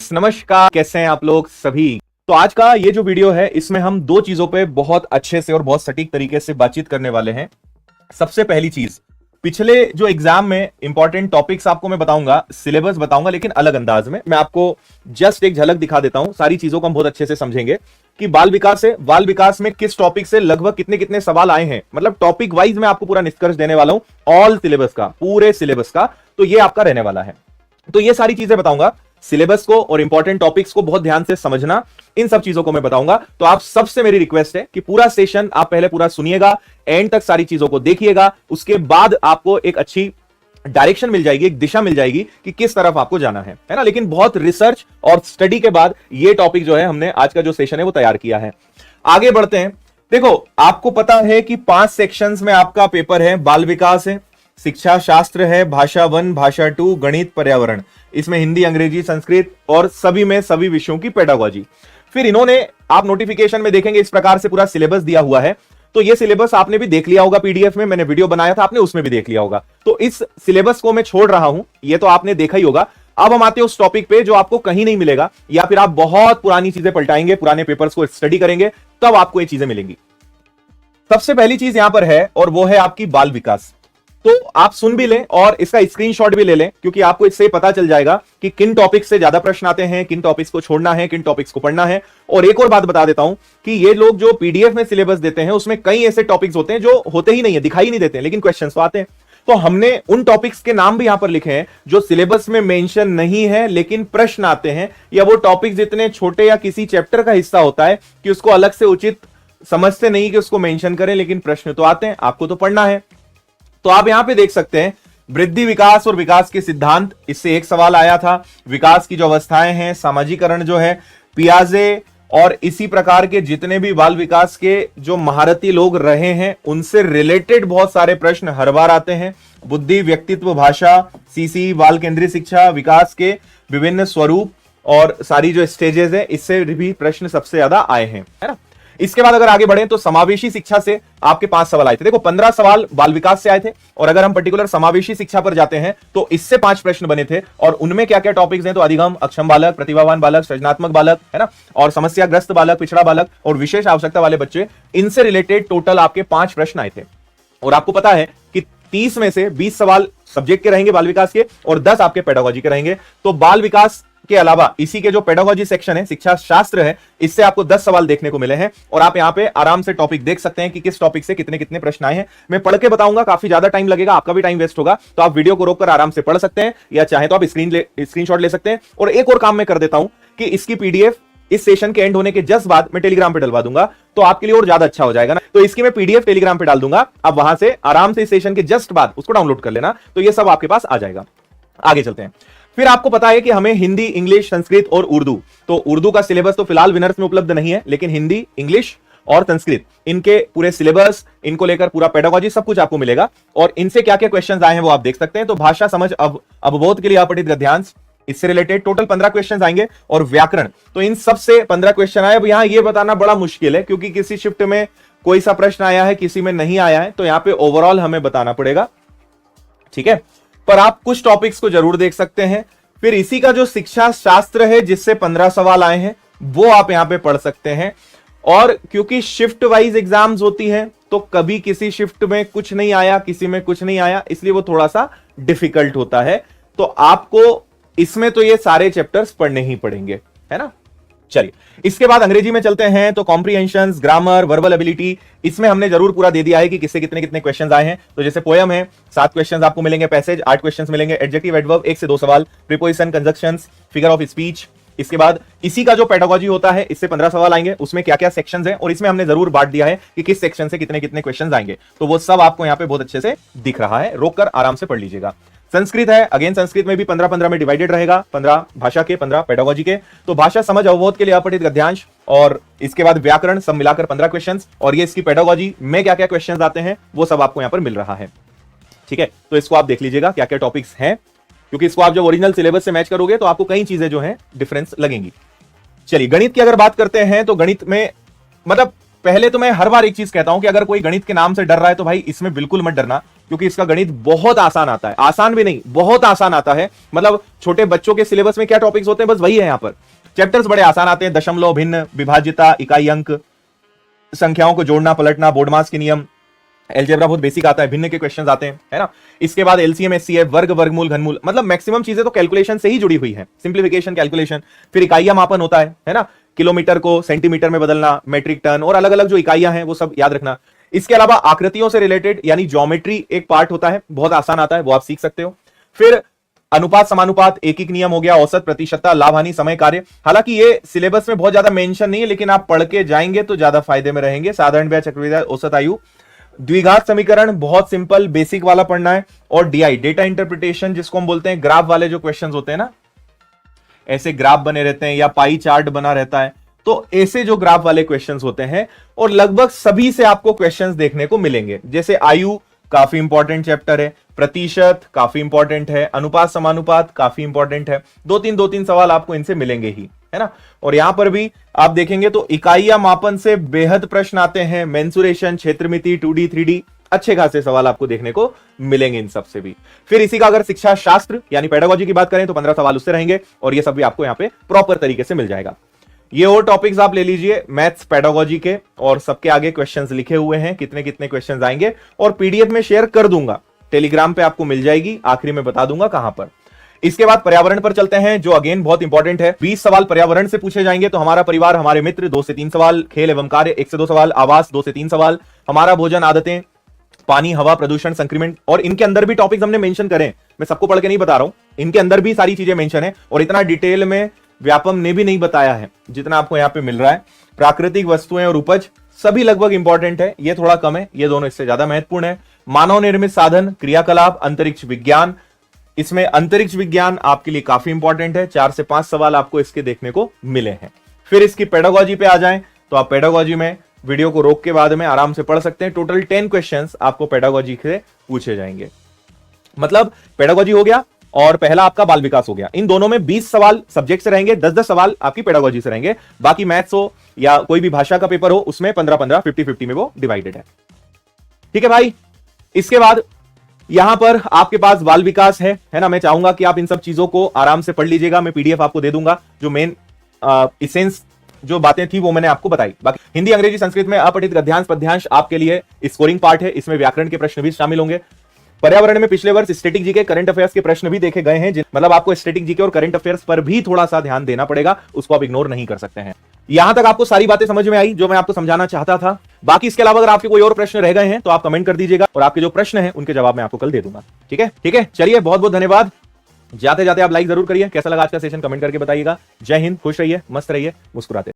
Friends नमस्कार, कैसे हैं आप लोग सभी। तो आज का ये जो वीडियो है इसमें हम दो चीजों पे बहुत अच्छे से और बहुत सटीक तरीके से बातचीत करने वाले हैं। सबसे पहली चीज, पिछले जो एग्जाम में इंपॉर्टेंट टॉपिक्स आपको मैं बताऊंगा, सिलेबस बताऊंगा लेकिन अलग अंदाज में। मैं आपको जस्ट एक झलक दिखा देता हूं, सारी चीजों को हम बहुत अच्छे से समझेंगे कि बाल विकास है, बाल विकास में किस टॉपिक से लगभग कितने कितने सवाल आए हैं। मतलब टॉपिक वाइज मैं आपको पूरा निष्कर्ष देने वाला हूं, ऑल सिलेबस का, पूरे सिलेबस का। तो ये आपका रहने वाला है। तो ये सारी चीजें बताऊंगा, सिलेबस को और इंपॉर्टेंट टॉपिक्स को बहुत ध्यान से समझना, इन सब चीजों को मैं बताऊंगा। तो आप सबसे मेरी रिक्वेस्ट है कि पूरा सेशन आप पहले पूरा सुनिएगा, एंड तक सारी चीजों को देखिएगा। उसके बाद आपको एक अच्छी डायरेक्शन मिल जाएगी, एक दिशा मिल जाएगी कि किस तरफ आपको जाना है ना। लेकिन बहुत रिसर्च और स्टडी के बाद ये टॉपिक जो है हमने आज का जो सेशन है वो तैयार किया है। आगे बढ़ते हैं। देखो, आपको पता है कि 5 सेक्शंस में आपका पेपर है। बाल विकास है, शिक्षा शास्त्र है, भाषा 1, भाषा 2, गणित, पर्यावरण, इसमें हिंदी, अंग्रेजी, संस्कृत और सभी में सभी विषयों की पेडागोजी। फिर इन्होंने, आप नोटिफिकेशन में देखेंगे, इस प्रकार से पूरा सिलेबस दिया हुआ है। तो ये सिलेबस आपने भी देख लिया होगा, पीडीएफ में मैंने वीडियो बनाया था, आपने उसमें भी देख लिया होगा। तो इस सिलेबस को मैं छोड़ रहा हूं, ये तो आपने देखा ही होगा। अब हम आते हैं उस टॉपिक पे जो आपको कहीं नहीं मिलेगा, या फिर आप बहुत पुरानी चीजें पलटाएंगे, पुराने पेपर्स को स्टडी करेंगे, तब आपको ये चीजें मिलेंगी। सबसे पहली चीज यहां पर है और वो है आपकी बाल विकास। तो आप सुन भी लें और इसका स्क्रीनशॉट भी ले लें, क्योंकि आपको इससे पता चल जाएगा कि किन टॉपिक्स से ज्यादा प्रश्न आते हैं, किन टॉपिक्स को छोड़ना है, किन टॉपिक्स को पढ़ना है। और एक और बात बता देता हूं कि ये लोग जो पीडीएफ में सिलेबस देते हैं उसमें कई ऐसे टॉपिक्स होते हैं जो होते ही नहीं है, दिखाई नहीं देते, लेकिन क्वेश्चंस तो आते हैं। तो हमने उन टॉपिक्स के नाम भी यहां पर लिखे हैं जो सिलेबस में मेंशन नहीं है लेकिन प्रश्न आते हैं, या वो टॉपिक्स इतने छोटे या किसी चैप्टर का हिस्सा होता है कि उसको अलग से उचित समझते नहीं कि उसको मेंशन करें, लेकिन प्रश्न तो आते हैं, आपको तो पढ़ना है। तो आप यहां पे देख सकते हैं, वृद्धि, विकास और विकास के सिद्धांत, इससे एक सवाल आया था। विकास की जो अवस्थाएं हैं, सामाजिकरण जो है, पियाजे और इसी प्रकार के जितने भी बाल विकास के जो महारथी लोग रहे हैं उनसे रिलेटेड बहुत सारे प्रश्न हर बार आते हैं। बुद्धि, व्यक्तित्व, भाषा, सीसी, बाल केंद्रीय शिक्षा, विकास के विभिन्न स्वरूप और सारी जो स्टेजेस है, इससे भी प्रश्न सबसे ज्यादा आए हैं, है ना। इसके बाद अगर आगे बढ़े तो समावेशी शिक्षा से आपके 5 सवाल आए थे। देखो, 15 सवाल बाल विकास से आए थे, और अगर हम पर्टिकुलर समावेशी शिक्षा पर जाते हैं तो इससे 5 प्रश्न बने थे। और उनमें क्या क्या टॉपिक्स हैं, तो अधिगम, अक्षम बालक, प्रतिभावान बालक, सृजनात्मक बालक, है ना, और समस्याग्रस्त बालक, पिछड़ा बालक और विशेष आवश्यकता वाले बच्चे, इनसे रिलेटेड टोटल आपके 5 प्रश्न आए थे। और आपको पता है कि 30 में से 20 सवाल सब्जेक्ट के रहेंगे बाल विकास के, और 10 आपके पेडागोजी के रहेंगे। तो बाल विकास के अलावा इसी के जो पेडागोजी सेक्शन है, शिक्षा शास्त्र है, इससे आपको 10 सवाल देखने को मिले हैं। और आप यहां पे आराम से टॉपिक देख सकते हैं कि किस टॉपिक से कितने कितने प्रश्न आए हैं। मैं पढ़ के बताऊंगा, काफी ज्यादा टाइम लगेगा, आपका भी टाइम वेस्ट होगा, तो आप वीडियो को रोककर आराम से पढ़ सकते हैं, या चाहे तो आप स्क्रीनशॉट ले सकते हैं। और एक और काम मैं कर देता हूं कि इसकी पीडीएफ इस सेशन के एंड होने के जस्ट बाद मैं टेलीग्राम पे डलवा दूंगा, तो आपके लिए और ज्यादा अच्छा हो जाएगा ना। तो इसकी मैं पीडीएफ टेलीग्राम पे डाल दूंगा, आप वहां से आराम से इस सेशन के जस्ट बाद उसको डाउनलोड कर लेना, तो ये सब आपके पास आ जाएगा। आगे चलते हैं। फिर आपको पता है कि हमें हिंदी, इंग्लिश, संस्कृत और उर्दू, तो उर्दू का सिलेबस तो फिलहाल विनर्स में उपलब्ध नहीं है, लेकिन हिंदी, इंग्लिश और संस्कृत, इनके पूरे सिलेबस, इनको लेकर पूरा पेडागोजी सब कुछ आपको मिलेगा। और इनसे क्या क्या क्वेश्चंस आए हैं वो आप देख सकते हैं। तो भाषा समझ अवबोध के लिए अपठित गद्यांश, इससे रिलेटेड टोटल 15 क्वेश्चंस आएंगे। और व्याकरण, तो इन सब से 15 क्वेश्चन आए। अब यहां ये बताना बड़ा मुश्किल है, क्योंकि किसी शिफ्ट में कोई सा प्रश्न आया है, किसी में नहीं आया है, तो यहां पे ओवरऑल हमें बताना पड़ेगा, ठीक है। पर आप कुछ टॉपिक्स को जरूर देख सकते हैं। फिर इसी का जो शिक्षा शास्त्र है, जिससे 15 सवाल आए हैं, वो आप यहां पे पढ़ सकते हैं। और क्योंकि शिफ्ट वाइज एग्जाम्स होती हैं, तो कभी किसी शिफ्ट में कुछ नहीं आया, किसी में कुछ नहीं आया, इसलिए वो थोड़ा सा डिफिकल्ट होता है। तो आपको इसमें तो ये सारे चैप्टर्स पढ़ने ही पड़ेंगे, है ना। चलिए, इसके बाद अंग्रेजी में चलते हैं। तो कॉम्प्रिहेंशन, ग्रामर, वर्बल एबिलिटी, इसमें हमने जरूर पूरा दे दिया है कि किससे कितने कितने क्वेश्चंस आए हैं। तो जैसे पोयम है, 7 क्वेश्चंस आपको मिलेंगे, पैसेज 8 क्वेश्चंस मिलेंगे, एडजेक्टिव, एडवर्ब 1 से 2 सवाल, preposition, conjunctions, figure of speech. इसके बाद इसी का जो पेडागोजी होता है, इससे 15 सवाल आएंगे, उसमें क्या क्या सेक्शंस हैं, और इसमें हमने जरूर बांट दिया है कि किस सेक्शन से कितने कितने क्वेश्चंस आएंगे। तो वो सब आपको यहाँ पे बहुत अच्छे से दिख रहा है, रोककर आराम से पढ़ लीजिएगा। संस्कृत है, अगेन संस्कृत में भी 15-15 में डिवाइडेड रहेगा, 15 भाषा के, 15 पेडागोजी के। तो भाषा समझ अवबोध के लिए अपठित गद्यांश, और इसके बाद व्याकरण, सब मिलाकर 15 क्वेश्चंस। और ये इसकी पेडागोजी में क्या क्या क्वेश्चंस आते हैं वो सब आपको यहां पर मिल रहा है, ठीक है। तो इसको आप देख लीजिएगा क्या क्या टॉपिक्स हैं, क्योंकि इसको आप जब ओरिजिनल सिलेबस से मैच करोगे तो आपको कई चीजें जो है डिफरेंस लगेंगी। चलिए, गणित की अगर बात करते हैं तो गणित में, मतलब पहले तो मैं हर बार एक चीज कहता हूं कि अगर कोई गणित के नाम से डर रहा है तो भाई इसमें बिल्कुल मत डरना। क्योंकि इसका गणित बहुत आसान आता है, आसान भी नहीं बहुत आसान आता है। मतलब छोटे बच्चों के सिलेबस में क्या टॉपिक्स होते हैं बस वही है। यहां पर चैप्टर्स बड़े आसान आते हैं, दशमलव, भिन्न, विभाज्यता, इकाई अंक, संख्याओं को जोड़ना पलटना, बोर्डमास के नियम, एलजेब्रा बहुत बेसिक आता है, भिन्न के क्वेश्चंस आते हैं, है ना। इसके बाद एलसीएम, एचसीएफ, वर्ग, वर्गमूल, घनमूल, मतलब मैक्सिमम चीजें तो कैलकुलेशन से ही जुड़ी हुई है, सिंप्लीफिकेशन, कैलकुलेशन। फिर इकाइयां मापन होता है ना, किलोमीटर को सेंटीमीटर में बदलना, मेट्रिक टन और अलग अलग जो इकाइयां हैं वो सब याद रखना। इसके अलावा आकृतियों से रिलेटेड यानी ज्योमेट्री एक पार्ट होता है, बहुत आसान आता है, वो आप सीख सकते हो। फिर अनुपात, समानुपात, एक नियम हो गया, औसत, प्रतिशतता, लाभ हानि, समय, कार्य। हालांकि ये सिलेबस में बहुत ज्यादा मेंशन नहीं है, लेकिन आप पढ़ के जाएंगे तो ज्यादा फायदे में रहेंगे। साधारण ब्याज, चक्रवृद्धि ब्याज, औसत आयु, द्विघात समीकरण बहुत सिंपल बेसिक वाला पढ़ना है। और डीआई, डेटा इंटरप्रिटेशन, जिसको हम बोलते हैं ग्राफ वाले जो क्वेश्चंस होते हैं ना, ऐसे ग्राफ बने रहते हैं या पाई चार्ट बना रहता है, तो ऐसे जो ग्राफ वाले क्वेश्चंस होते हैं और लगभग सभी से आपको क्वेश्चंस देखने को मिलेंगे। जैसे आयु काफी इंपॉर्टेंट चैप्टर है, प्रतिशत काफी इंपॉर्टेंट है, अनुपात समानुपात काफी इंपॉर्टेंट है। दो तीन सवाल आपको इनसे मिलेंगे ही, है ना। और यहां पर भी आप देखेंगे तो इकाइयां मापन से बेहद प्रश्न आते हैं, मेंसुरेशन, क्षेत्रमिति, 2D 3D, अच्छे खासे सवाल आपको देखने को मिलेंगे इन सब से भी। फिर इसी का अगर शिक्षा शास्त्र यानी पेडागोजी की बात करें तो 15 सवाल उससे रहेंगे और ये सब भी आपको यहां पे प्रॉपर तरीके से मिल जाएगा। ये और टॉपिक्स आप ले लीजिए मैथ्स पेडागोजी के, और सबके आगे क्वेश्चंस लिखे हुए हैं, कितने कितने क्वेश्चंस आएंगे, और पीडीएफ में शेयर कर दूंगा, टेलीग्राम पे आपको मिल जाएगी, आखिरी में बता दूंगा कहां पर। इसके बाद पर्यावरण पर चलते हैं, जो अगेन बहुत इंपॉर्टेंट है। 20 सवाल पर्यावरण से पूछे जाएंगे, तो हमारा परिवार, हमारे मित्र 2 से 3 सवाल, खेल एवं कार्य 1 से 2 सवाल, आवास 2 से 3 सवाल, हमारा भोजन, आदतें, पानी, हवा, प्रदूषण, संक्रमण, और इनके अंदर भी टॉपिक्स हमने मेंशन करें, मैं सबको पढ़ के नहीं बता रहा हूं, इनके अंदर भी सारी चीजें मेंशन है, और इतना डिटेल में व्यापम ने भी नहीं बताया है जितना आपको यहां पे मिल रहा है। प्राकृतिक वस्तुएं और उपज सभी लगभग इंपॉर्टेंट है, ये थोड़ा कम है, ये दोनों इससे ज्यादा महत्वपूर्ण है। मानव निर्मित साधन, क्रियाकलाप, अंतरिक्ष विज्ञान, इसमें अंतरिक्ष विज्ञान आपके लिए काफी इंपॉर्टेंट है, 4 से 5 सवाल आपको इसके देखने को मिले हैं। फिर इसकी पेडागोजी पे आ जाएं तो आप पेडागोजी में वीडियो को रोक के बाद में आराम से पढ़ सकते हैं। टोटल 10 क्वेश्चंस आपको पेडागोजी से पूछे जाएंगे। मतलब पेडागोजी हो गया और पहला आपका बाल विकास हो गया। इन दोनों में 20 सवाल सब्जेक्ट से रहेंगे, 10-10 सवाल आपकी पेडागोजी से रहेंगे। बाकी मैथ्स हो या कोई भी भाषा का पेपर हो, उसमें 15-15, 50-50 में वो डिवाइडेड है। ठीक है भाई। इसके बाद यहां पर आपके पास बाल विकास है ना। मैं चाहूंगा कि आप इन सब चीजों को आराम से पढ़ लीजिएगा, मैं पीडीएफ आपको दे दूंगा। जो मेन इसेंस जो बातें थी वो मैंने आपको बताई। बाकी हिंदी, अंग्रेजी, संस्कृत में अपठित गद्यांश पद्यांश आपके लिए स्कोरिंग पार्ट है, इसमें व्याकरण के प्रश्न भी शामिल होंगे। पर्यावरण में पिछले वर्ष स्टैटिक जीके, करंट अफेयर्स के प्रश्न भी देखे गए हैं, मतलब आपको स्टैटिक जीके और करंट अफेयर्स पर भी थोड़ा सा ध्यान देना पड़ेगा, उसको आप इग्नोर नहीं कर सकते हैं। यहां तक आपको सारी बातें समझ में आई जो मैं आपको समझाना चाहता था। बाकी इसके अलावा अगर आपके कोई और प्रश्न रह गए हैं तो आप कमेंट कर दीजिएगा, और आपके जो प्रश्न हैं उनके जवाब मैं आपको कल दे दूंगा। ठीक है, ठीक है, चलिए बहुत बहुत धन्यवाद। जाते जाते आप लाइक जरूर करिए। कैसा लगा आज का सेशन कमेंट करके बताइएगा। जय हिंद, खुश रहिए, मस्त रहिए, मुस्कुराते